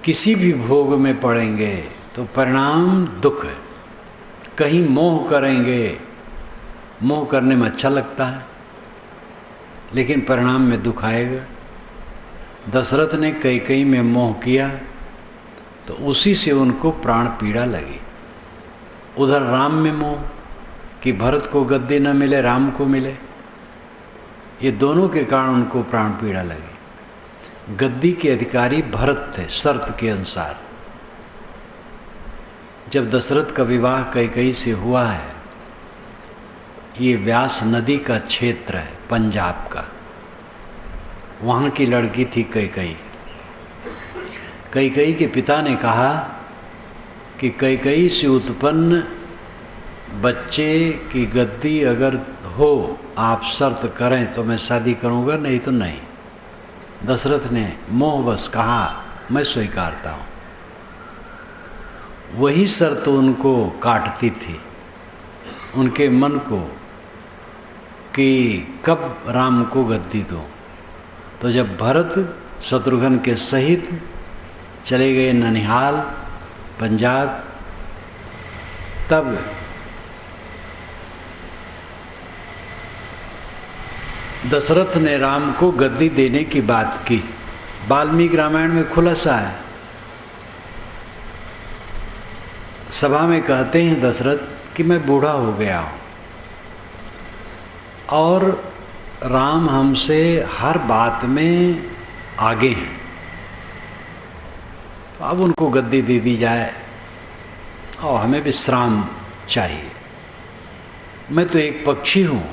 किसी भी भोग में पड़ेंगे तो परिणाम दुख है। कहीं मोह करेंगे, मोह करने में अच्छा लगता है लेकिन परिणाम में दुख आएगा। दशरथ ने कैकेयी में मोह किया तो उसी से उनको प्राण पीड़ा लगी। उधर राम में मोह कि भरत को गद्दी न मिले, राम को मिले, ये दोनों के कारण उनको प्राण पीड़ा लगी। गद्दी के अधिकारी भरत थे शर्त के अनुसार। जब दशरथ का विवाह कैकेयी से हुआ है, ये व्यास नदी का क्षेत्र है पंजाब का, वहाँ की लड़की थी कैकेयी। कैकेयी के पिता ने कहा कि कैकेयी से उत्पन्न बच्चे की गद्दी अगर हो, आप शर्त करें तो मैं शादी करूँगा, नहीं तो नहीं। दशरथ ने मोहवश कहा मैं स्वीकारता हूँ। वही शर्त उनको काटती थी उनके मन को कि कब राम को गद्दी दो। तो जब भरत शत्रुघ्न के सहित चले गए ननिहाल पंजाब, तब दशरथ ने राम को गद्दी देने की बात की। वाल्मीकि रामायण में खुलासा है। सभा में कहते हैं दशरथ कि मैं बूढ़ा हो गया हूँ और राम हमसे हर बात में आगे हैं, तो अब उनको गद्दी दे दी जाए और हमें विश्राम चाहिए। मैं तो एक पक्षी हूँ,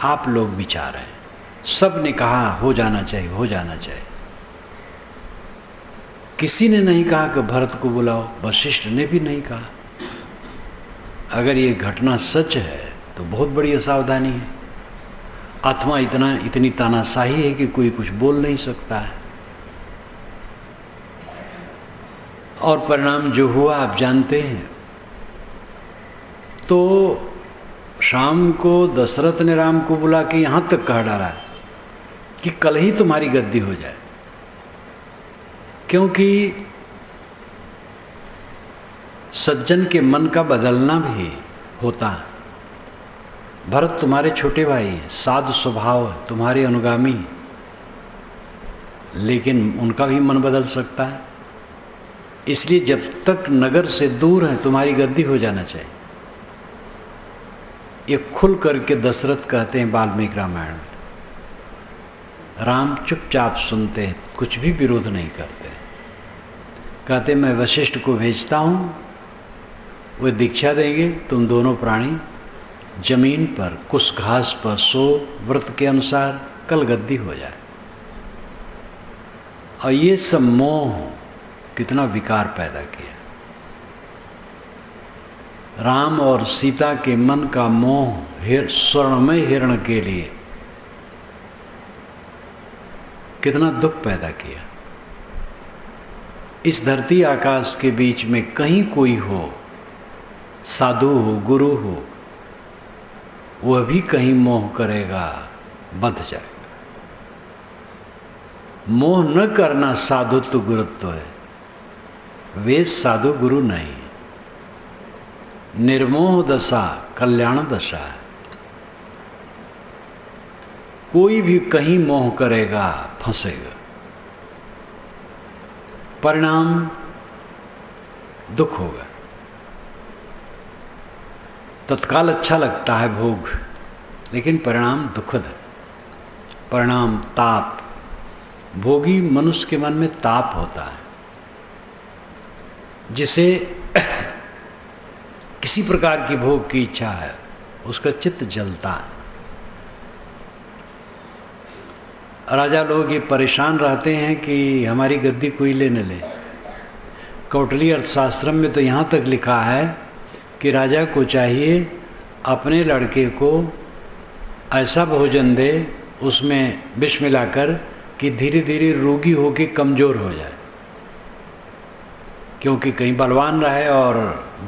आप लोग विचार हैं। सब ने कहा हो जाना चाहिए, हो जाना चाहिए। किसी ने नहीं कहा कि भरत को बुलाओ, वशिष्ठ ने भी नहीं कहा। अगर ये घटना सच है तो बहुत बड़ी असावधानी है, अथवा इतनी तानाशाही है कि कोई कुछ बोल नहीं सकता है। और परिणाम जो हुआ आप जानते हैं। तो शाम को दशरथ ने राम को बुला के यहाँ तक कह डाला कि कल ही तुम्हारी गद्दी हो जाए, क्योंकि सज्जन के मन का बदलना भी होता है। भरत तुम्हारे छोटे भाई हैं, साधु स्वभाव है, तुम्हारे अनुगामी, लेकिन उनका भी मन बदल सकता है। इसलिए जब तक नगर से दूर है तुम्हारी गद्दी हो जाना चाहिए। ये खुल करके दशरथ कहते हैं वाल्मीकि रामायण में। राम चुपचाप सुनते हैं, कुछ भी विरोध नहीं करते। कहते मैं वशिष्ठ को भेजता हूँ, वे दीक्षा देंगे, तुम दोनों प्राणी जमीन पर कुछ घास पर सो, व्रत के अनुसार कल गद्दी हो जाए। और ये सब मोह कितना विकार पैदा किया। राम और सीता के मन का मोह स्वर्णमय हिरण के लिए कितना दुख पैदा किया। इस धरती आकाश के बीच में कहीं कोई हो, साधु हो, गुरु हो, वह भी कहीं मोह करेगा, बंध जाएगा। मोह न करना साधुत्व गुरुत्व है, वे साधु गुरु नहीं। निर्मोह दशा कल्याण दशा है। कोई भी कहीं मोह करेगा, फंसेगा, परिणाम दुख होगा। तत्काल अच्छा लगता है भोग, लेकिन परिणाम दुखद है। परिणाम ताप, भोगी मनुष्य के मन में ताप होता है, जिसे किसी प्रकार की भोग की इच्छा है, उसका चित्त जलता है। राजा लोग ये परेशान रहते हैं कि हमारी गद्दी कोई ले न ले। कौटिल्य अर्थशास्त्र में तो यहाँ तक लिखा है कि राजा को चाहिए अपने लड़के को ऐसा भोजन दे, उसमें विष मिलाकर, कि धीरे धीरे रोगी होकर कमज़ोर हो जाए। क्योंकि कहीं बलवान रहे और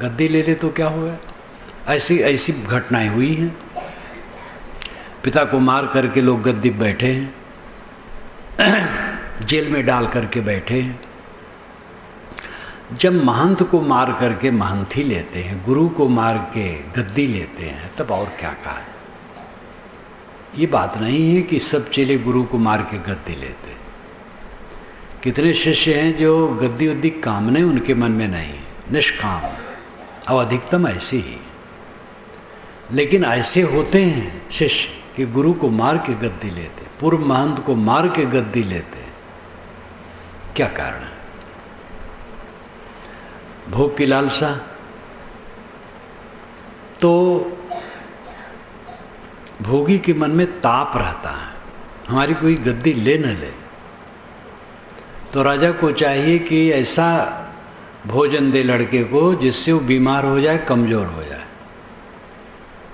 गद्दी ले ले तो क्या होगा। ऐसी ऐसी घटनाएं हुई हैं। पिता को मार करके लोग गद्दी बैठे हैं, जेल में डाल करके बैठे हैं। जब महंत को मार करके महंती लेते हैं, गुरु को मार के गद्दी लेते हैं, तब और क्या कहा है। ये बात नहीं है कि सब चेले गुरु को मार के गद्दी लेते हैं। कितने शिष्य हैं जो गद्दी उद्दी कामने उनके मन में नहीं है, निष्काम, और अधिकतम ऐसे ही। लेकिन ऐसे होते हैं शिष्य कि गुरु को मार के गद्दी लेते, पूर्व महंत को मार के गद्दी लेते। क्या कारण है? भोग की लालसा। तो भोगी के मन में ताप रहता है, हमारी कोई गद्दी ले न ले। तो राजा को चाहिए कि ऐसा भोजन दे लड़के को जिससे वो बीमार हो जाए, कमजोर हो जाए।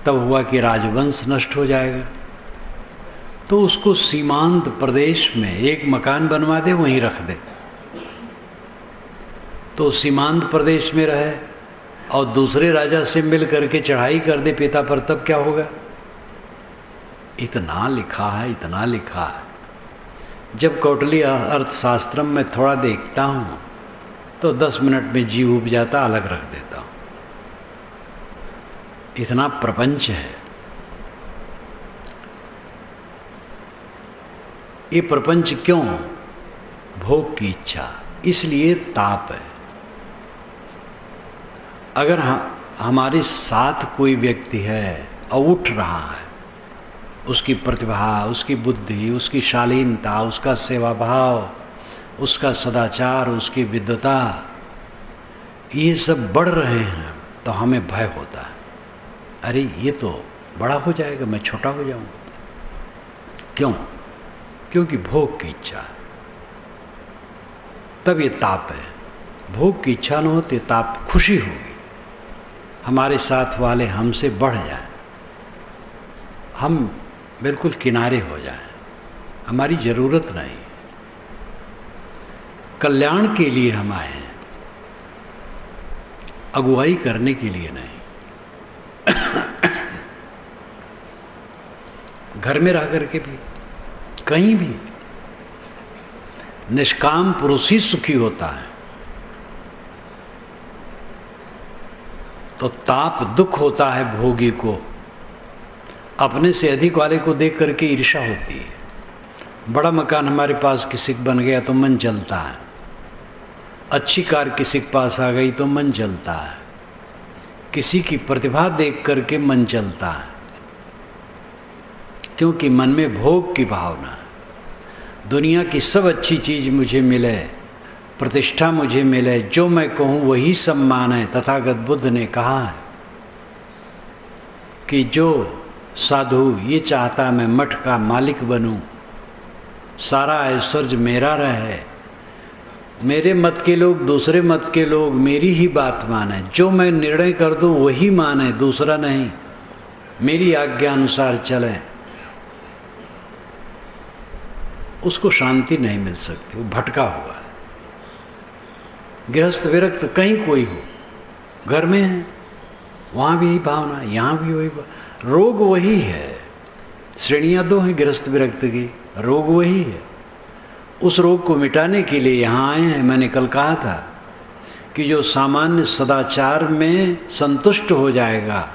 तब हुआ कि राजवंश नष्ट हो जाएगा। तो उसको सीमांत प्रदेश में एक मकान बनवा दे, वहीं रख दे, तो सीमांत प्रदेश में रहे और दूसरे राजा से मिल करके चढ़ाई कर दे पिता पर, तब क्या होगा? इतना लिखा है, इतना लिखा है। जब कौटिल्य अर्थशास्त्र में थोड़ा देखता हूँ तो 10 मिनट में जी उब जाता, अलग रख देता हूँ। इतना प्रपंच है। ये प्रपंच क्यों? भोग की इच्छा, इसलिए ताप है। अगर हमारे साथ कोई व्यक्ति है और उठ रहा है, उसकी प्रतिभा, उसकी बुद्धि, उसकी शालीनता, उसका सेवा भाव, उसका सदाचार, उसकी विद्वता, ये सब बढ़ रहे हैं, तो हमें भय होता है, अरे ये तो बड़ा हो जाएगा, मैं छोटा हो जाऊंगा। क्यों? क्योंकि भोग की इच्छा, तब ये ताप है। भोग की इच्छा न होती ताप, खुशी होगी, हमारे साथ वाले हमसे बढ़ जाएं, हम बिल्कुल किनारे हो जाएं, हमारी ज़रूरत नहीं, कल्याण के लिए हम आए हैं, अगुवाई करने के लिए नहीं। घर में रह करके भी, कहीं भी निष्काम पुरुष ही सुखी होता है। तो ताप दुख होता है भोगी को, अपने से अधिक वाले को देख करके ईर्ष्या होती है। बड़ा मकान हमारे पास किसी का बन गया तो मन जलता है, अच्छी कार किसी के पास आ गई तो मन जलता है, किसी की प्रतिभा देख करके मन जलता है, क्योंकि मन में भोग की भावना। दुनिया की सब अच्छी चीज़ मुझे मिले, प्रतिष्ठा मुझे मिले, जो मैं कहूँ वही सम्मान है। तथागत बुद्ध ने कहा है कि जो साधु ये चाहता मैं मठ का मालिक बनूं, सारा ऐश्वर्य मेरा रहे, मेरे मत के लोग, दूसरे मत के लोग मेरी ही बात माने, जो मैं निर्णय कर दूं वही माने, दूसरा नहीं, मेरी आज्ञा अनुसार चले, उसको शांति नहीं मिल सकती, वो भटका हुआ है। गृहस्थ विरक्त कहीं कोई हो, घर में है वहाँ भी यही भावना, यहाँ भी वही, रोग वही है। श्रेणियाँ दो हैं गृहस्थ विरक्त की, रोग वही है। उस रोग को मिटाने के लिए यहाँ आए हैं। मैंने कल कहा था कि जो सामान्य सदाचार में संतुष्ट हो जाएगा,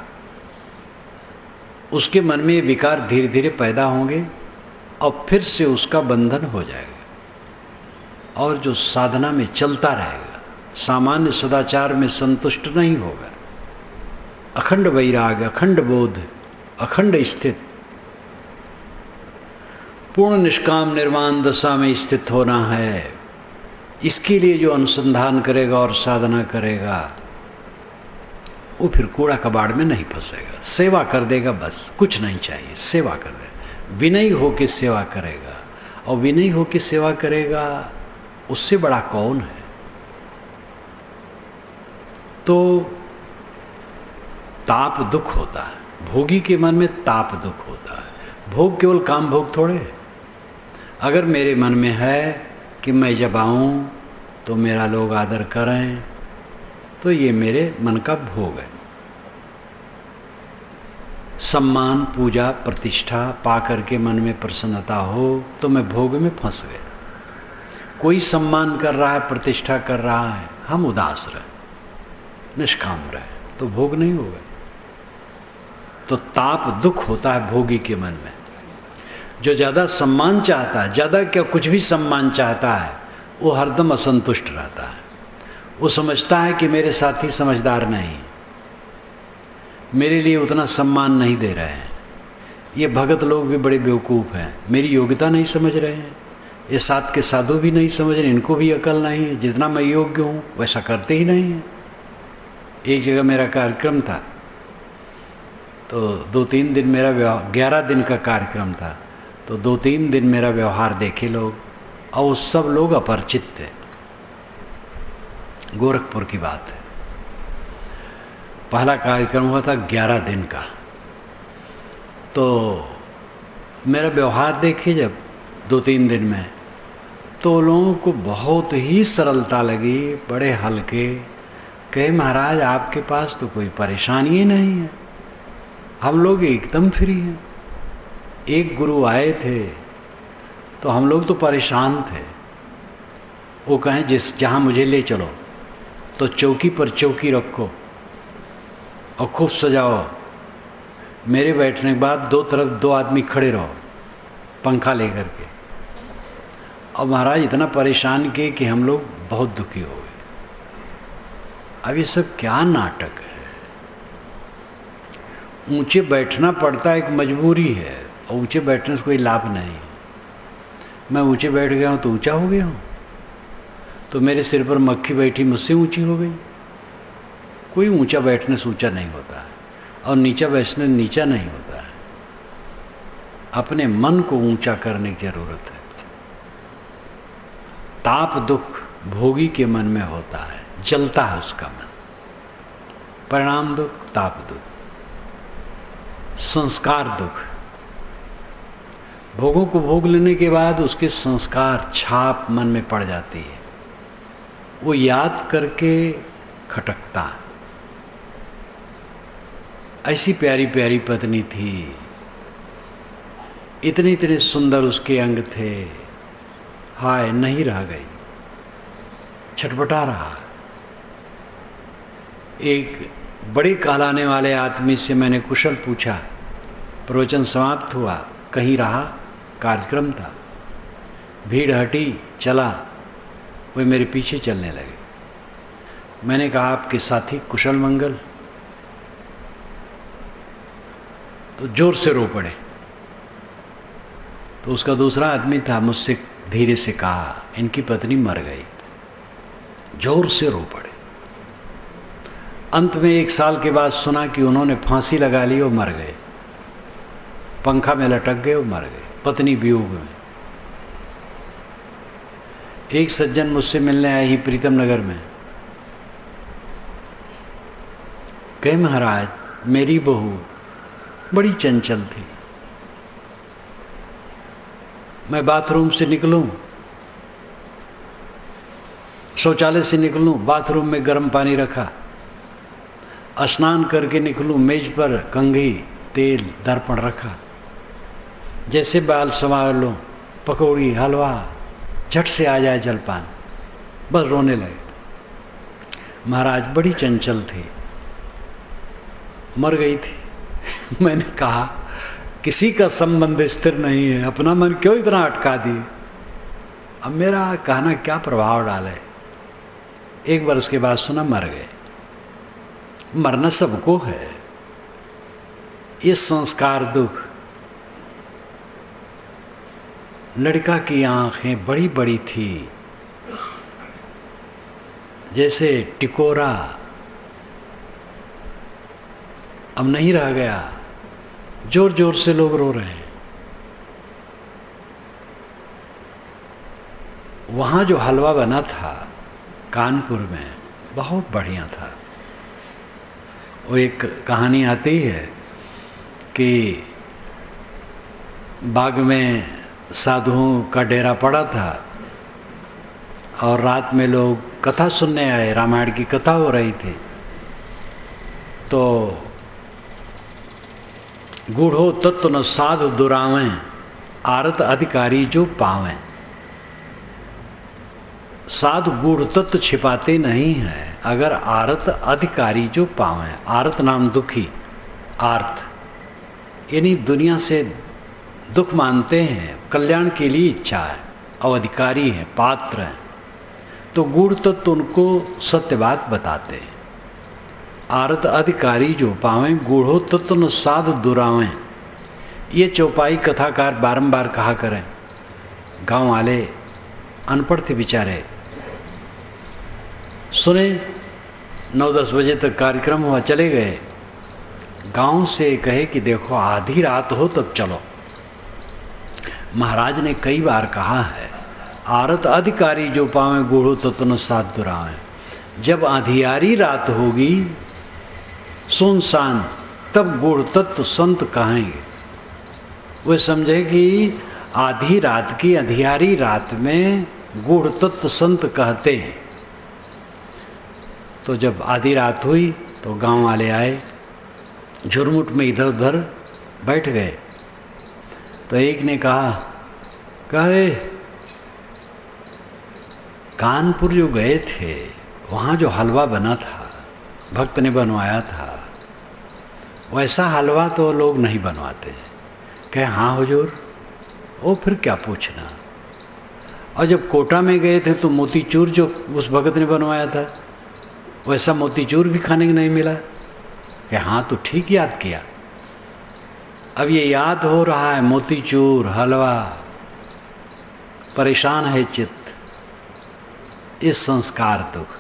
उसके मन में विकार धीरे धीरे पैदा होंगे और फिर से उसका बंधन हो जाएगा। और जो साधना में चलता रहेगा, सामान्य सदाचार में संतुष्ट नहीं होगा, अखंड वैराग्य, अखंड बोध, अखंड स्थित, पूर्ण निष्काम निर्वाण दशा में स्थित होना है। इसके लिए जो अनुसंधान करेगा और साधना करेगा, वो फिर कूड़ा कबाड़ में नहीं फंसेगा, सेवा कर देगा, बस कुछ नहीं चाहिए, सेवा कर देगा, विनयी होकर सेवा करेगा। और विनयी होकर सेवा करेगा, उससे बड़ा कौन है? तो ताप दुख होता है, भोगी के मन में ताप दुख होता है। भोग केवल काम भोग थोड़े है। अगर मेरे मन में है कि मैं जब आऊँ तो मेरा लोग आदर करें, तो ये मेरे मन का भोग है। सम्मान, पूजा, प्रतिष्ठा पा करके मन में प्रसन्नता हो तो मैं भोग में फंस गया। कोई सम्मान कर रहा है, प्रतिष्ठा कर रहा है, हम उदास रहे, निष्काम रहे, तो भोग नहीं होगा। तो ताप दुख होता है भोगी के मन में। जो ज़्यादा सम्मान चाहता है, ज़्यादा क्या कुछ भी सम्मान चाहता है, वो हरदम असंतुष्ट रहता है। वो समझता है कि मेरे साथी समझदार नहीं, मेरे लिए उतना सम्मान नहीं दे रहे हैं, ये भगत लोग भी बड़े बेवकूफ़ हैं, मेरी योग्यता नहीं समझ रहे हैं, ये साथ के साधु भी नहीं समझ रहे, इनको भी अकल नहीं है, जितना मैं योग्य हूँ वैसा करते ही नहीं हैं। एक जगह मेरा कार्यक्रम था, तो 2-3 दिन मेरा 11 दिन का कार्यक्रम था, तो 2-3 दिन मेरा व्यवहार देखे लोग, और वो सब लोग अपरिचित थे। गोरखपुर की बात है, पहला कार्यक्रम हुआ था 11 दिन का। तो मेरा व्यवहार देखे जब 2-3 दिन में, तो लोगों को बहुत ही सरलता लगी, बड़े हल्के, कहे महाराज आपके पास तो कोई परेशानी ही नहीं है, हम लोग एकदम फ्री हैं। एक गुरु आए थे तो हम लोग तो परेशान थे, वो कहें जहाँ मुझे ले चलो तो चौकी पर चौकी रखो और खूब सजाओ, मेरे बैठने के बाद 2 तरफ 2 आदमी खड़े रहो पंखा लेकर के। और महाराज इतना परेशान किए कि हम लोग बहुत दुखी हो गए। अब ये सब क्या नाटक है? ऊंचे बैठना पड़ता है, एक मजबूरी है, और ऊंचे बैठने से कोई लाभ नहीं। मैं ऊंचे बैठ गया हूँ तो ऊंचा हो गया हूँ, तो मेरे सिर पर मक्खी बैठी मुझसे ऊंची हो गई। कोई ऊंचा बैठने से ऊंचा नहीं होता है, और नीचा बैठने नीचा नहीं होता है। अपने मन को ऊंचा करने की जरूरत है। ताप दुख भोगी के मन में होता है, जलता है उसका मन। परिणाम दुख, ताप दुख, संस्कार दुख। भोगों को भोग लेने के बाद उसके संस्कार छाप मन में पड़ जाती है, वो याद करके खटकता। ऐसी प्यारी प्यारी पत्नी थी, इतने इतने सुंदर उसके अंग थे, हाय नहीं रह गई, छटपटा रहा। एक बड़े कहलाने वाले आदमी से मैंने कुशल पूछा, प्रवचन समाप्त हुआ, कहीं रहा, कार्यक्रम था, भीड़ हटी, चला, वे मेरे पीछे चलने लगे। मैंने कहा आपके साथी कुशल मंगल? तो जोर से रो पड़े। तो उसका दूसरा आदमी था, मुझसे धीरे से कहा इनकी पत्नी मर गई। जोर से रो पड़े। अंत में 1 साल के बाद सुना कि उन्होंने फांसी लगा ली और मर गए, पंखा में लटक गए और मर गए, पत्नी वियोग में। एक सज्जन मुझसे मिलने आए ही प्रीतम नगर में, कहे महाराज मेरी बहू बड़ी चंचल थी, मैं बाथरूम से निकलूं, शौचालय से निकलूं, बाथरूम में गर्म पानी रखा, स्नान करके निकलूं, मेज पर कंघी, तेल, दर्पण रखा, जैसे बाल संवार लो, पकौड़ी, हलवा, झट से आ जाए जलपान, बस रोने लगे। महाराज बड़ी चंचल थी, मर गई थी। मैंने कहा किसी का संबंध स्थिर नहीं है, अपना मन क्यों इतना अटका दिए? अब मेरा कहना क्या प्रभाव डाले? 1 वर्ष के बाद सुना मर गए। मरना सबको है, ये संस्कार दुख। लड़का की आंखें बड़ी बड़ी थी, जैसे टिकोरा, अब नहीं रह गया, जोर जोर से लोग रो रहे हैं। वहाँ जो हलवा बना था कानपुर में, बहुत बढ़िया था। वो एक कहानी आती है कि बाग में साधुओं का डेरा पड़ा था और रात में लोग कथा सुनने आए, रामायण की कथा हो रही थी। तो गूढ़ो तत्व न साधु दुरावें, आरत अधिकारी जो पावें। साधु गूढ़ तत्व छिपाते नहीं हैं। अगर आरत अधिकारी जो पावें, आरत नाम दुखी, आर्थ यानी दुनिया से दुख मानते हैं, कल्याण के लिए इच्छा है, और अधिकारी हैं, पात्र हैं, तो गूढ़ तत्व उनको सत्य बात बताते हैं। आरत अधिकारी जो पावें, गूढ़ो तत्व न साधु दुरावें, ये चौपाई कथाकार बारंबार कहा करें। गांव वाले अनपढ़ थे बेचारे, सुने 9-10 बजे तक कार्यक्रम हुआ, चले गए। गांव से कहे कि देखो आधी रात हो तब चलो। महाराज ने कई बार कहा है, आरत अधिकारी जो पावे गूढ़ो तत्व न साधु दुरावें। जब अंधियारी रात होगी सुनसान, तब गूढ़ तत्व संत कहेंगे। वे समझे कि आधी रात की अंधियारी रात में गूढ़ तत्व संत कहते हैं। तो जब आधी रात हुई तो गांव वाले आए, झुरमुट में इधर उधर बैठ गए। तो एक ने कहा कानपुर जो गए थे वहाँ जो हलवा बना था, भक्त ने बनवाया था, वैसा हलवा तो लोग नहीं बनवाते हैं। कहे हाँ हुजूर, ओ फिर क्या पूछना। और जब कोटा में गए थे तो मोतीचूर जो उस भगत ने बनवाया था, वैसा मोतीचूर भी खाने को नहीं मिला। कि हाँ तो ठीक याद किया। अब ये याद हो रहा है मोतीचूर हलवा, परेशान है चित्त, इस संस्कार दुख,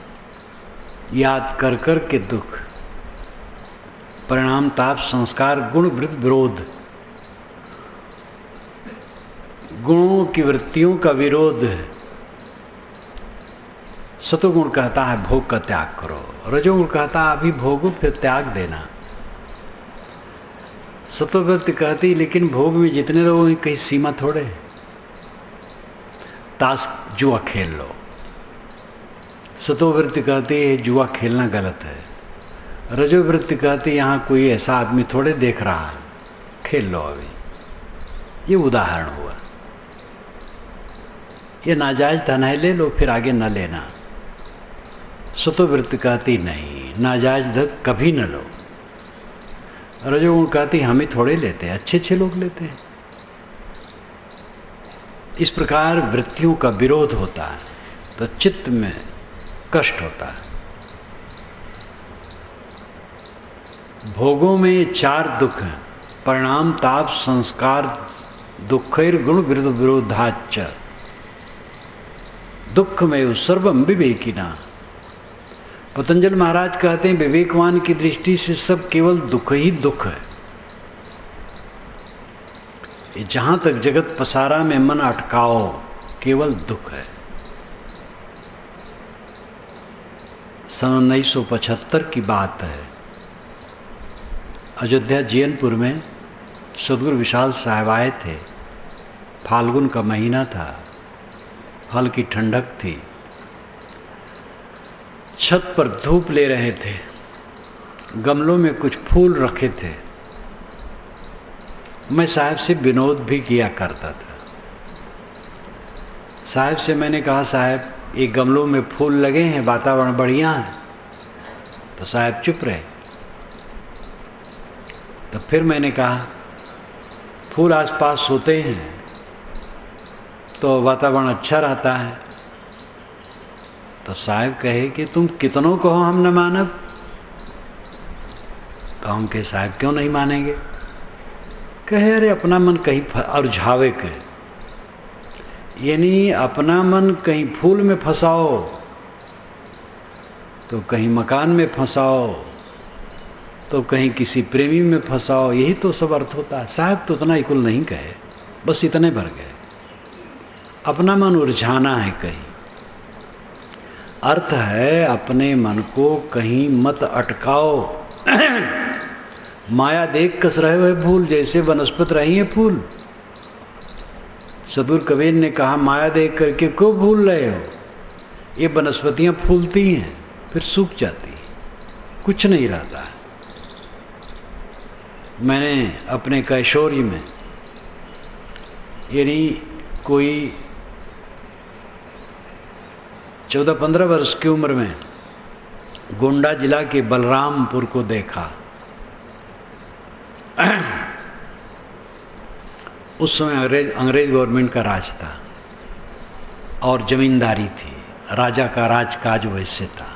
याद कर कर के दुख, परिणाम ताप संस्कार गुण वृत्ति विरोध, गुणों की वृत्तियों का विरोध। सतोगुण कहता है भोग का त्याग करो, रजोगुण कहता है अभी भोगो फिर त्याग देना। सतोवृत्ति कहती लेकिन भोग में जितने रहो कहीं सीमा थोड़े, ताश जुआ खेल लो। सतोवृत्ति कहती है जुआ खेलना गलत है। रजोवृत्ति कहती यहाँ कोई ऐसा आदमी थोड़े देख रहा है, खेल लो अभी। ये उदाहरण हुआ। ये नाजायज धन है, ले लो फिर आगे न लेना। सतोवृत्ति कहती नहीं, नाजायज धन कभी न लो। रजोगुण कहती हम ही थोड़े लेते हैं, अच्छे अच्छे लोग लेते हैं। इस प्रकार वृत्तियों का विरोध होता है तो चित्त में कष्ट होता है। भोगों में 4 दुख हैं, परिणाम ताप संस्कार दुखैर गुण विरुद्ध विरोधाच। दुख में सर्वम विवेकिना। पतंजलि महाराज कहते हैं विवेकवान की दृष्टि से सब केवल दुख ही दुख है। जहां तक जगत पसारा में मन अटकाओ केवल दुख है। सन 1975 की बात है, अयोध्या जैनपुर में सदगुरु विशाल साहब आए थे। फाल्गुन का महीना था, हल्की ठंडक थी। छत पर धूप ले रहे थे, गमलों में कुछ फूल रखे थे। मैं साहब से विनोद भी किया करता था। साहब से मैंने कहा साहब ये गमलों में फूल लगे हैं, वातावरण बढ़िया है। तो साहब चुप रहे। तो फिर मैंने कहा फूल आसपास होते हैं तो वातावरण अच्छा रहता है। तो साहब कहे कि तुम कितनों कहो हम न मानब। तो हम कहे साहब क्यों नहीं मानेंगे। कहे अरे अपना मन कहीं और झावे के, यानी अपना मन कहीं फूल में फंसाओ तो कहीं मकान में फंसाओ तो कहीं किसी प्रेमी में फंसाओ, यही तो सब अर्थ होता है। साहब तो उतना ही कुल नहीं कहे, बस इतने भर गए। अपना मन उलझाना है कहीं, अर्थ है अपने मन को कहीं मत अटकाओ। माया देख कस रहे हुए फूल, जैसे वनस्पति रही है फूल। सदगुरु कबीर ने कहा माया देख करके क्यों भूल रहे हो। ये वनस्पतियाँ फूलती हैं फिर सूख जाती हैं, कुछ नहीं रहता है। मैंने अपने कैशोरी में, यानी कोई 14-15 वर्ष की उम्र में गोंडा जिला के बलरामपुर को देखा। उस समय अंग्रेज गवर्नमेंट का राज था और जमींदारी थी, राजा का राजकाज वैसे था।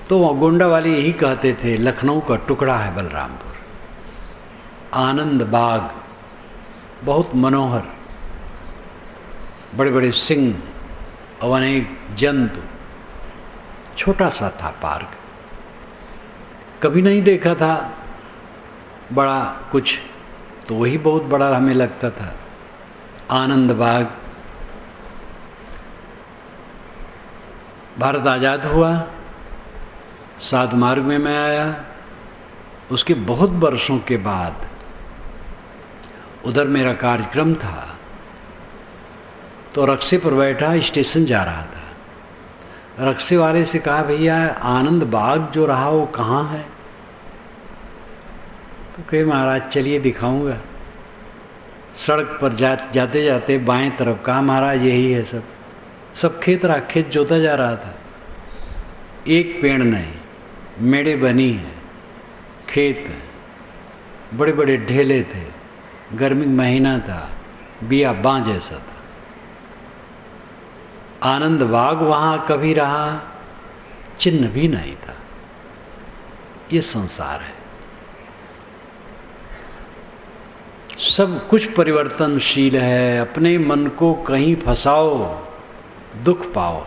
तो गोंडा वाले यही कहते थे लखनऊ का टुकड़ा है बलरामपुर, आनंद बाग, बहुत मनोहर, बड़े बड़े सिंह और अनेक जंतु, छोटा सा था पार्क, कभी नहीं देखा था बड़ा कुछ, तो वही बहुत बड़ा हमें लगता था। आनंद बाग, भारत आज़ाद हुआ, सात मार्ग में मैं आया, उसके बहुत वर्षों के बाद उधर मेरा कार्यक्रम था, तो रक्शे पर बैठा स्टेशन जा रहा था। रक्शे वाले से कहा भैया आनंद बाग जो रहा वो कहाँ है? तो कहे महाराज चलिए दिखाऊंगा। सड़क पर जाते जाते बाएं तरफ कहा महाराज यही है, सब खेत रहा, खेत जोता जा रहा था, एक पेड़ नहीं, मेड़े बनी है, खेत बड़े बड़े ढेले थे, गर्मी महीना था, बिया बाँ जैसा था। आनंद बाग वहाँ कभी रहा, चिन्ह भी नहीं था। ये संसार है, सब कुछ परिवर्तनशील है। अपने मन को कहीं फंसाओ दुख पाओ,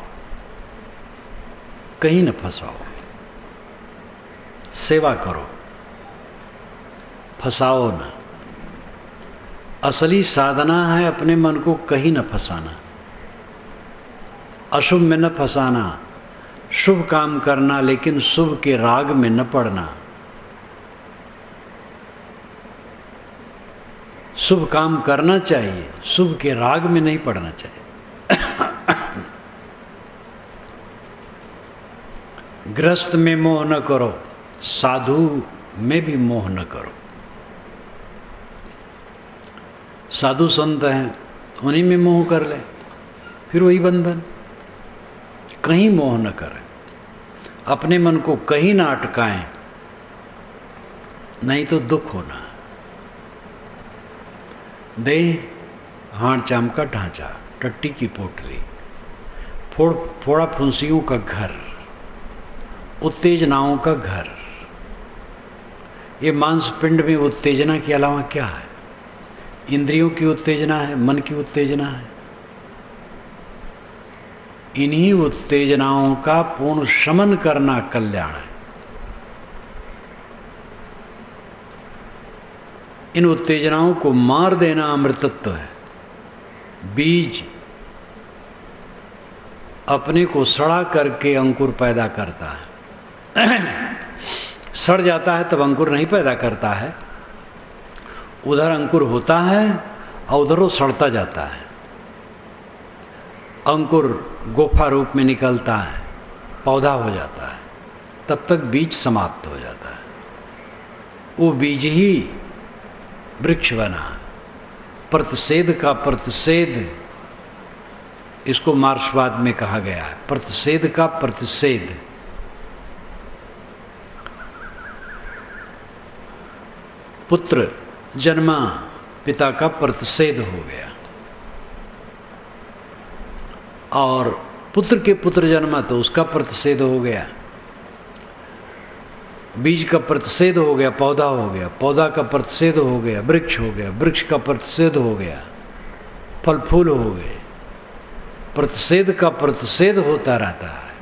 कहीं न फंसाओ, सेवा करो, फंसाओ ना। असली साधना है अपने मन को कहीं न फंसाना, अशुभ में न फंसाना, शुभ काम करना लेकिन शुभ के राग में न पड़ना। शुभ काम करना चाहिए, शुभ के राग में नहीं पड़ना चाहिए। गृहस्थ में मोह न करो, साधु में भी मोह न करो। साधु संत हैं, उन्हीं में मोह कर ले, फिर वही बंधन। कहीं मोह न करें, अपने मन को कहीं ना अटकाएं, नहीं तो दुख होना। देह हाड़ चाम का ढांचा, टट्टी की पोटली, फोड़ा फुंसियों का घर, उत्तेजनाओं का घर। ये मांस पिंड में उत्तेजना के अलावा क्या है? इंद्रियों की उत्तेजना है, मन की उत्तेजना है। इन्हीं उत्तेजनाओं का पूर्ण शमन करना कल्याण है। इन उत्तेजनाओं को मार देना अमृतत्व है। बीज अपने को सड़ा करके अंकुर पैदा करता है। सड़ जाता है तब अंकुर नहीं पैदा करता है, उधर अंकुर होता है और उधर वो सड़ता जाता है। अंकुर गोफा रूप में निकलता है, पौधा हो जाता है, तब तक बीज समाप्त हो जाता है। वो बीज ही वृक्ष बना। प्रतिषेध का प्रतिषेध, इसको मार्क्सवाद में कहा गया है। प्रतिषेध का प्रतिषेध, पुत्र जन्मा, पिता का प्रतिषेध हो गया, और पुत्र के पुत्र जन्मा तो उसका प्रतिषेध हो गया। बीज का प्रतिषेध हो गया, पौधा हो गया, पौधा का प्रतिषेध हो गया, वृक्ष हो गया, वृक्ष का प्रतिषेध हो गया, फल फूल हो गए। प्रतिषेध का प्रतिषेध होता रहता है,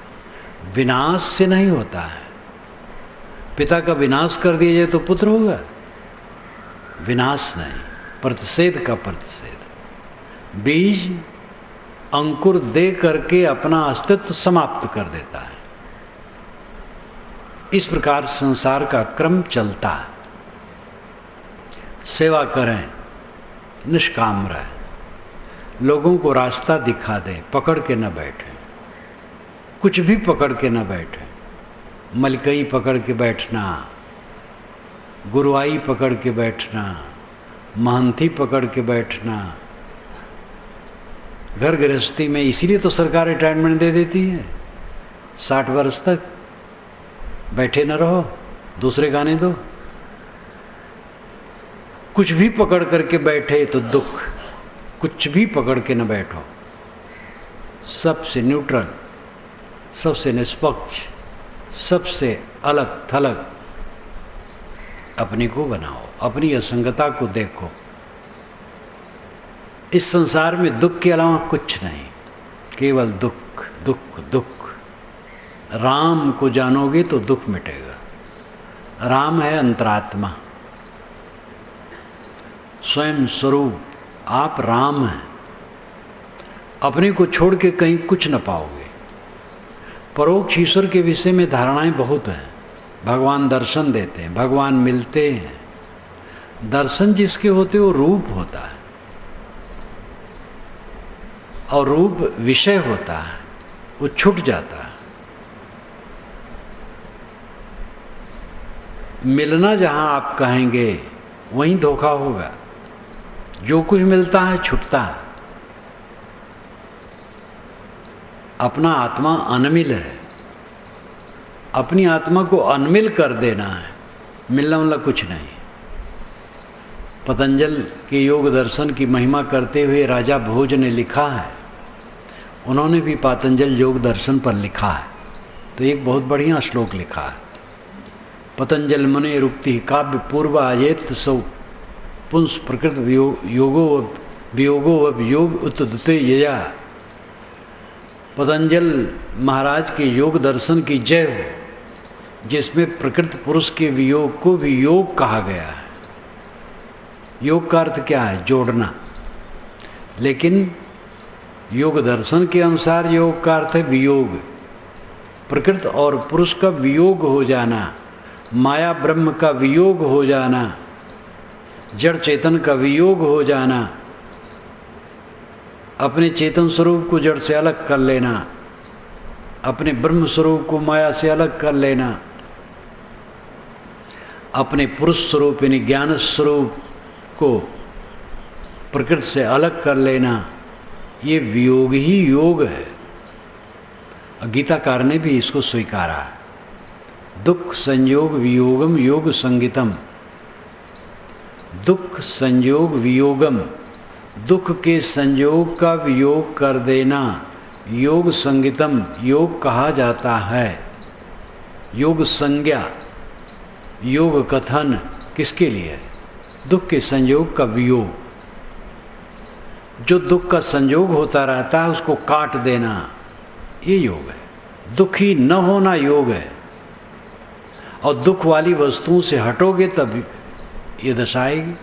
विनाश से नहीं होता है। पिता का विनाश कर दिया जाए तो पुत्र होगा, विनाश नहीं, प्रतिषेध का प्रतिषेध। बीज अंकुर दे करके अपना अस्तित्व समाप्त कर देता है। इस प्रकार संसार का क्रम चलता है। सेवा करें, निष्काम रहें, लोगों को रास्ता दिखा दें, पकड़ के न बैठें, कुछ भी पकड़ के न बैठें। मलकई पकड़ के बैठना, गुरुआई पकड़ के बैठना, महंती पकड़ के बैठना, घर गृहस्थी में इसीलिए तो सरकार रिटायरमेंट दे देती है, 60 वर्ष तक बैठे न रहो, दूसरे गाने दो। कुछ भी पकड़ करके बैठे तो दुख, कुछ भी पकड़ के न बैठो, सबसे न्यूट्रल, सबसे निष्पक्ष, सबसे अलग थलग अपने को बनाओ, अपनी असंगता को देखो। इस संसार में दुख के अलावा कुछ नहीं, केवल दुख दुख दुख। राम को जानोगे तो दुख मिटेगा। राम है अंतरात्मा, स्वयं स्वरूप, आप राम हैं। अपने को छोड़ के कहीं कुछ न पाओगे। परोक्ष ईश्वर के विषय में धारणाएं बहुत हैं। भगवान दर्शन देते हैं, भगवान मिलते हैं। दर्शन जिसके होते वो रूप होता है, और रूप विषय होता है, वो छूट जाता है। मिलना जहां आप कहेंगे वहीं धोखा होगा। जो कुछ मिलता है छूटता है। अपना आत्मा अनमिल है, अपनी आत्मा को अनमिल कर देना है, मिलना वाला कुछ नहीं। पतंजल के योग दर्शन की महिमा करते हुए राजा भोज ने लिखा है, उन्होंने भी पतंजल योग दर्शन पर लिखा है, तो एक बहुत बढ़िया श्लोक लिखा है। पतंजल मुने रुक्ति काव्य पूर्व आयेत सौ पुंस प्रकृत योगो वियोगो योग उत्तुते यया। पतंजल महाराज के योग दर्शन की जय हो, जिसमें प्रकृत पुरुष के वियोग को भी योग कहा गया है। योग का अर्थ क्या है? जोड़ना। लेकिन योग दर्शन के अनुसार योग का अर्थ है वियोग, प्रकृति और पुरुष का वियोग हो जाना, माया ब्रह्म का वियोग हो जाना, जड़ चेतन का वियोग हो जाना, अपने चेतन स्वरूप को जड़ से अलग कर लेना, अपने ब्रह्म स्वरूप को माया से अलग कर लेना, अपने पुरुष स्वरूप यानी ज्ञान स्वरूप को प्रकृति से अलग कर लेना, ये वियोग ही योग है। गीताकार ने भी इसको स्वीकारा। दुख संयोग वियोगम योग संगीतम। दुख संयोग वियोगम, दुख के संयोग का वियोग कर देना योग संगीतम, योग कहा जाता है। योग संज्ञा, योग कथन किसके लिए? दुख के संयोग का वियोग। जो दुख का संयोग होता रहता है उसको काट देना, ये योग है। दुखी न होना योग है। और दुख वाली वस्तुओं से हटोगे तब ये दशा आएगी।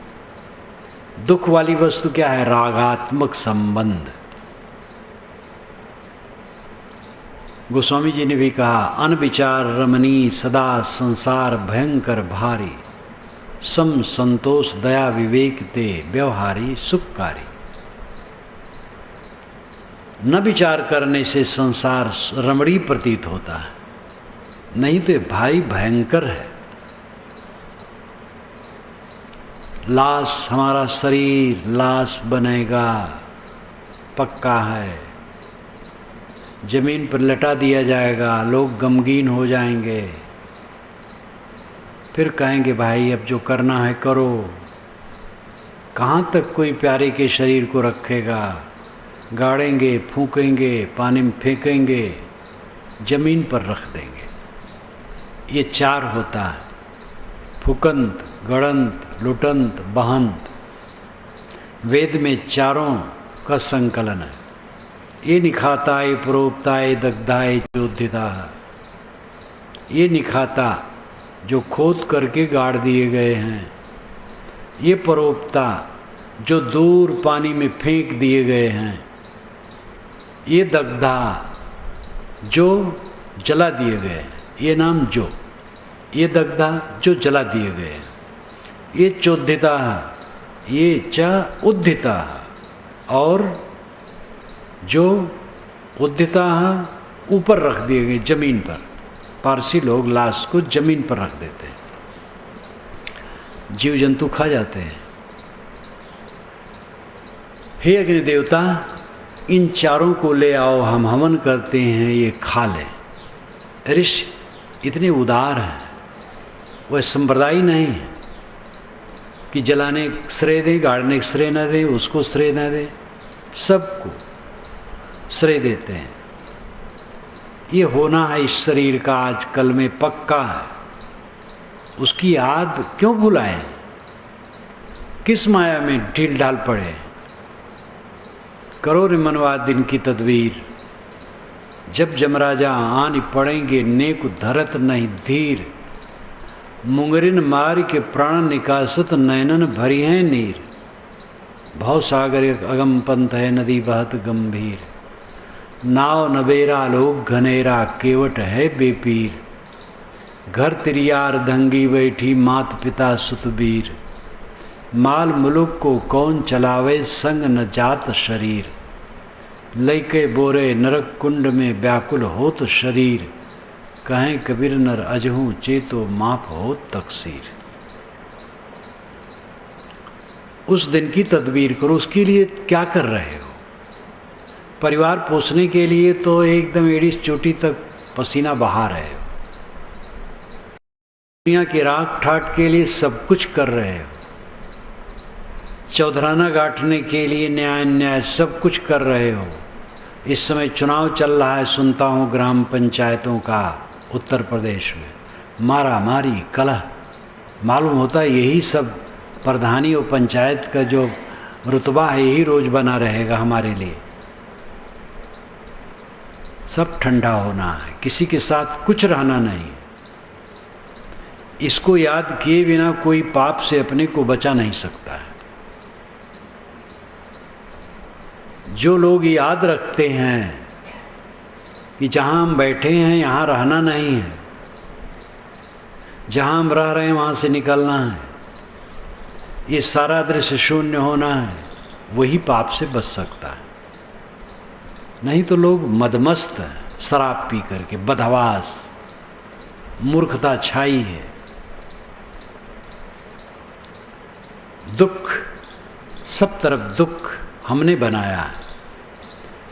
दुख वाली वस्तु क्या है? रागात्मक संबंध। गोस्वामी जी ने भी कहा, अनविचार रमणी सदा संसार भयंकर भारी, सम संतोष दया विवेक ते व्यवहारी सुखकारी। न विचार करने से संसार रमणी प्रतीत होता है, नहीं तो भारी भयंकर है। लाश, हमारा शरीर लाश बनेगा, पक्का है। जमीन पर लटा दिया जाएगा, लोग गमगीन हो जाएंगे, फिर कहेंगे भाई अब जो करना है करो। कहाँ तक कोई प्यारे के शरीर को रखेगा? गाड़ेंगे, फूकेंगे, पानी में फेंकेंगे, जमीन पर रख देंगे। ये चार होता है, फुकंत, गड़ंत, लुटंत, बहंत। वेद में चारों का संकलन है। ये निखाताय परोपताय दग्धाय चोदिता। ये निखाता जो खोद करके गाड़ दिए गए हैं, ये परोपता जो दूर पानी में फेंक दिए गए हैं, ये दग्धा जो जला दिए गए, ये नाम जो, ये दग्धा जो जला दिए गए, ये चोदिता, ये च उद्धिता, और जो उद्धिता ऊपर रख दिए गए जमीन पर। पारसी लोग लाश को जमीन पर रख देते हैं, जीव जंतु खा जाते हैं। हे अग्नि देवता, इन चारों को ले आओ, हम हवन करते हैं, ये खा लें। ऋषि इतने उदार हैं, वह संप्रदाय नहीं है कि जलाने श्रेय दे, गाड़ने श्रेय न दे, उसको श्रेय न दे, सबको श्रेय देते हैं। ये होना है इस शरीर का आज कल में पक्का है, उसकी याद क्यों भुलाएं? किस माया में ढील ढाल पड़े? करो रे मनवा दिन की तदबीर, जब जमराजा आन पड़ेंगे, नेक धरत नहीं धीर। मुंगरिन मार के प्राण निकासत, नैनन भरी हैं नीर। भव सागर अगम पंथ है, नदी बहत गंभीर। नाव नबेरा लोग घनेरा, केवट है बेपीर। घर तिरियार धंगी बैठी, मात पिता सुतबीर। माल मुलुक को कौन चलावे, संग न जात शरीर। लैके बोरे नरक कुंड में, व्याकुल होत शरीर। कहें कबीर नर अजहूँ, चेतो माफ हो तकसीर। उस दिन की तदबीर करो। उसके लिए क्या कर रहे हो? परिवार पोसने के लिए तो एकदम एड़ी चोटी तक पसीना बहा रहे हो, दुनिया की राख ठाट के लिए सब कुछ कर रहे हो, चौधराना गांठने के लिए न्याय न्याय सब कुछ कर रहे हो। इस समय चुनाव चल रहा है, सुनता हूँ ग्राम पंचायतों का उत्तर प्रदेश में, मारा मारी कलह। मालूम होता है यही सब प्रधानी और पंचायत का जो रुतबा है यही रोज बना रहेगा हमारे लिए। सब ठंडा होना है, किसी के साथ कुछ रहना नहीं। इसको याद किए बिना कोई पाप से अपने को बचा नहीं सकता है। जो लोग याद रखते हैं कि जहाँ हम बैठे हैं यहाँ रहना नहीं है, जहाँ हम रह रहे हैं वहाँ से निकलना है, ये सारा दृश्य शून्य होना है, वही पाप से बच सकता है। नहीं तो लोग मदमस्त हैं, शराब पी करके बदहवास, मूर्खता छाई है। दुख, सब तरफ दुख हमने बनाया है,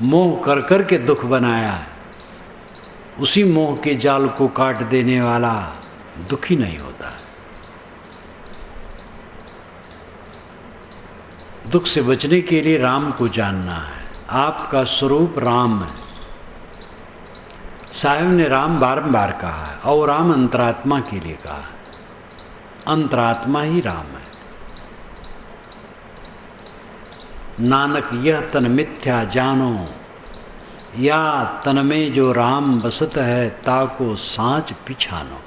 मोह कर कर के दुख बनाया है। उसी मोह के जाल को काट देने वाला दुखी नहीं होता। दुख से बचने के लिए राम को जानना है। आपका स्वरूप राम है। साहब ने राम बारंबार कहा है और राम अंतरात्मा के लिए कहा है। अंतरात्मा ही राम है। नानक यह तन मिथ्या जानो, या तन में जो राम बसत है, ताको सांच पिछानो।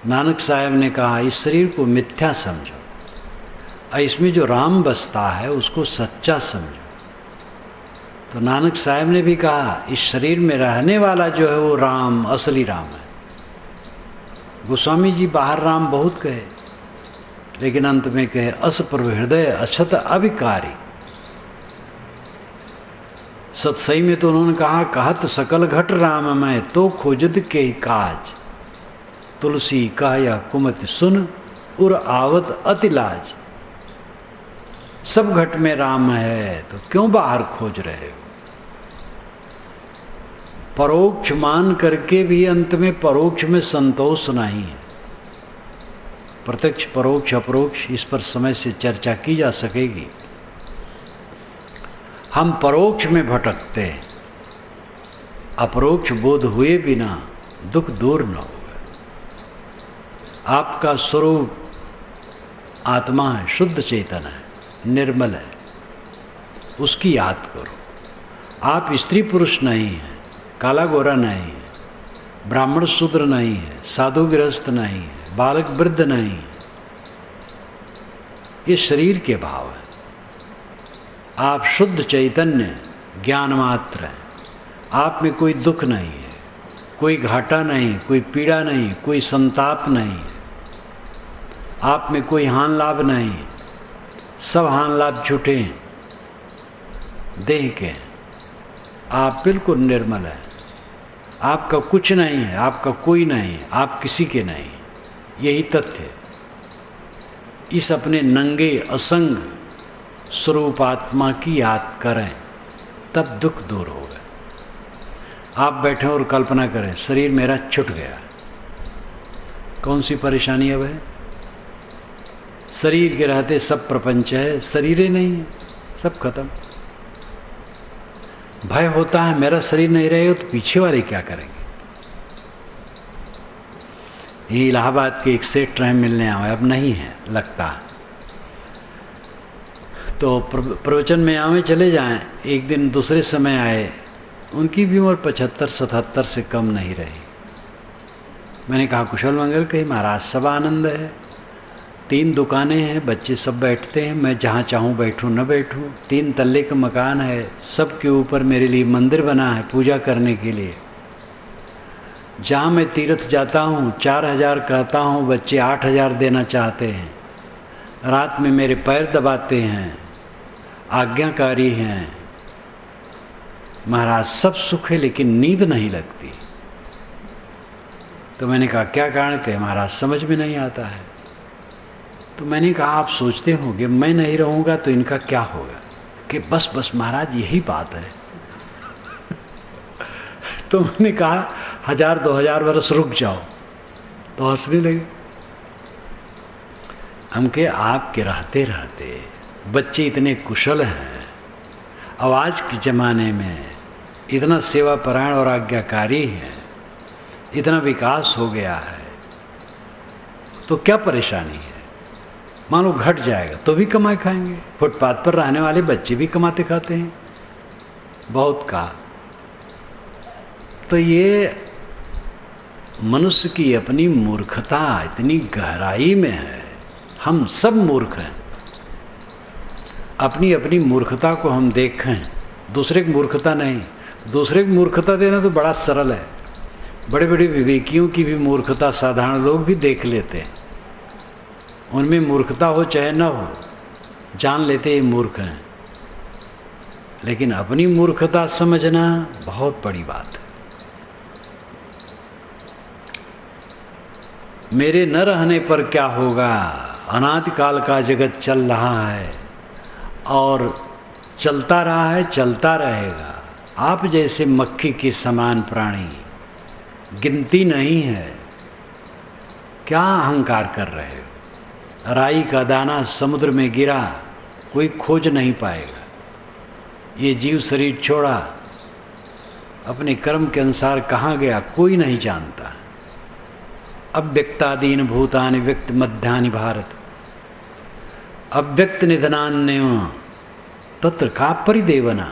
नानक साहब ने कहा इस शरीर को मिथ्या समझो, और इसमें जो राम बसता है उसको सच्चा समझो। तो नानक साहब ने भी कहा इस शरीर में रहने वाला जो है वो राम, असली राम है। गोस्वामी जी बाहर राम बहुत कहे, लेकिन अंत में कहे अस प्रभु हृदय अक्षत अभिकारी। सत्सई में तो उन्होंने कहा कहत सकल घट राम मैं, तो खोजत के ही काज। तुलसी कहया कुमति सुन, उर आवत अति लाज। सब घट में राम है तो क्यों बाहर खोज रहे हो? परोक्ष मान करके भी अंत में परोक्ष में संतोष नहीं है। प्रत्यक्ष परोक्ष अपरोक्ष इस पर समय से चर्चा की जा सकेगी। हम परोक्ष में भटकते हैं, अपरोक्ष बोध हुए बिना दुख दूर न होगा। आपका स्वरूप आत्मा है, शुद्ध चेतन है, निर्मल है, उसकी याद करो। आप स्त्री पुरुष नहीं हैं, काला गोरा नहीं है, ब्राह्मण शूद्र नहीं है, साधु गृहस्थ नहीं है, बालक वृद्ध नहीं है। ये शरीर के भाव है। आप शुद्ध चैतन्य ज्ञान मात्र हैं। आप में कोई दुख नहीं है, कोई घाटा नहीं, कोई पीड़ा नहीं, कोई संताप नहीं। आप में कोई हानि लाभ नहीं, सब हानि लाभ झूठे हैं देह के। आप बिल्कुल निर्मल हैं। आपका कुछ नहीं है, आपका कोई नहीं है, आप किसी के नहीं। यही तथ्य है। इस अपने नंगे असंग स्वरूप आत्मा की याद करें, तब दुख दूर होगा। आप बैठे और कल्पना करें शरीर मेरा छूट गया, कौन सी परेशानी अब है? शरीर के रहते सब प्रपंच है, शरीर ही नहीं है, सब खत्म। भय होता है मेरा शरीर नहीं रहेगा तो पीछे वाले क्या करेंगे। ये इलाहाबाद के एक सेठ रहे मिलने आए, अब नहीं है लगता, तो प्रवचन में आवे चले जाएं। एक दिन दूसरे समय आए, उनकी भी उम्र 75-77 से कम नहीं रही। मैंने कहा कुशल मंगल? कही महाराज सब आनंद है, 3 दुकानें हैं, बच्चे सब बैठते हैं, मैं जहाँ चाहूँ बैठूँ न बैठूँ, 3 तल्ले का मकान है, सबके ऊपर मेरे लिए मंदिर बना है पूजा करने के लिए। जहाँ मैं तीर्थ जाता हूँ 4000 कहता हूँ, बच्चे 8000 देना चाहते हैं, रात में मेरे पैर दबाते हैं, आज्ञाकारी हैं। महाराज सब सुख है लेकिन नींद नहीं लगती। तो मैंने कहा क्या कारण? कहे महाराज समझ में नहीं आता है। तो मैंने कहा आप सोचते होंगे मैं नहीं रहूँगा तो इनका क्या होगा? कि बस बस महाराज यही बात है। तो मैंने कहा 1000-2000 वर्ष रुक जाओ, तो हंसने लगे। हम के आपके रहते रहते बच्चे इतने कुशल हैं, अब आज के ज़माने में इतना सेवा परायण और आज्ञाकारी हैं, इतना विकास हो गया है, तो क्या परेशानी है? मानो घट जाएगा तो भी कमाए खाएंगे। फुटपाथ पर रहने वाले बच्चे भी कमाते खाते हैं बहुत का। तो ये मनुष्य की अपनी मूर्खता इतनी गहराई में है। हम सब मूर्ख हैं, अपनी अपनी मूर्खता को हम देखें, दूसरे की मूर्खता नहीं। दूसरे की मूर्खता देना तो बड़ा सरल है, बड़े बड़े विवेकियों की भी मूर्खता साधारण लोग भी देख लेते हैं, उनमें मूर्खता हो चाहे न हो, जान लेते ये मूर्ख हैं। लेकिन अपनी मूर्खता समझना बहुत बड़ी बात है। मेरे न रहने पर क्या होगा? अनादिकाल का जगत चल रहा है और चलता रहा है, चलता रहेगा। आप जैसे मक्खी के समान प्राणी गिनती नहीं है, क्या अहंकार कर रहे हो? राई का दाना समुद्र में गिरा, कोई खोज नहीं पाएगा। ये जीव शरीर छोड़ा, अपने कर्म के अनुसार कहाँ गया कोई नहीं जानता। अव्यक्तादीन भूतानि व्यक्त मध्यानि भारत, अव्यक्त निधनान्य तत्र का परिदेवना।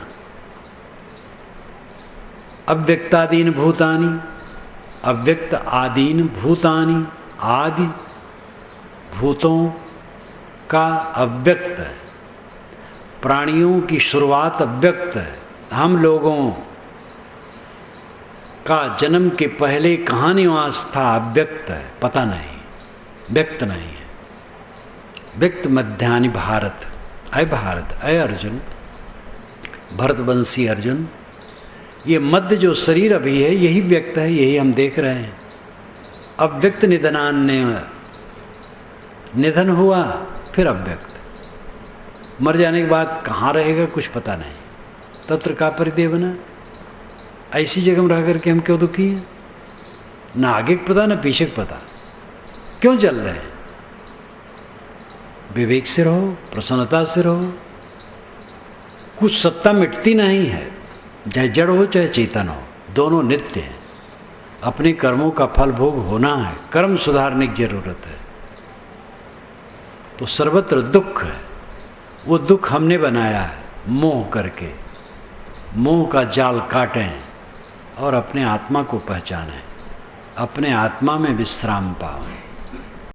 अव्यक्तादीन भूतानि, अव्यक्त आदीन भूतानि, आदि भूतों का अव्यक्त है। प्राणियों की शुरुआत अव्यक्त है। हम लोगों का जन्म के पहले कहाँ निवास था अव्यक्त है, पता नहीं, व्यक्त नहीं है। व्यक्त मध्यानि भारत। अय भारत, अय अर्जुन, भरतवंशी अर्जुन, ये मध्य जो शरीर अभी है यही व्यक्त है, यही हम देख रहे हैं। अव्यक्त निधनान्य, निधन हुआ फिर अव्यक्त, मर जाने के बाद कहाँ रहेगा कुछ पता नहीं। तत्र का परिदेवना, ऐसी जगह में रह करके हम क्यों दुखी हैं? ना आगे का पता ना पीछे का पता, क्यों चल रहे हैं? विवेक से रहो, प्रसन्नता से रहो। कुछ सत्ता मिटती नहीं है, चाहे जड़ हो चाहे चेतन हो, दोनों नित्य हैं। अपने कर्मों का फल भोग होना है, कर्म सुधारने की जरूरत है। तो सर्वत्र दुख है, वो दुख हमने बनाया है मोह करके। मोह का जाल काटें और अपने आत्मा को पहचानें, अपने आत्मा में विश्राम पाओ।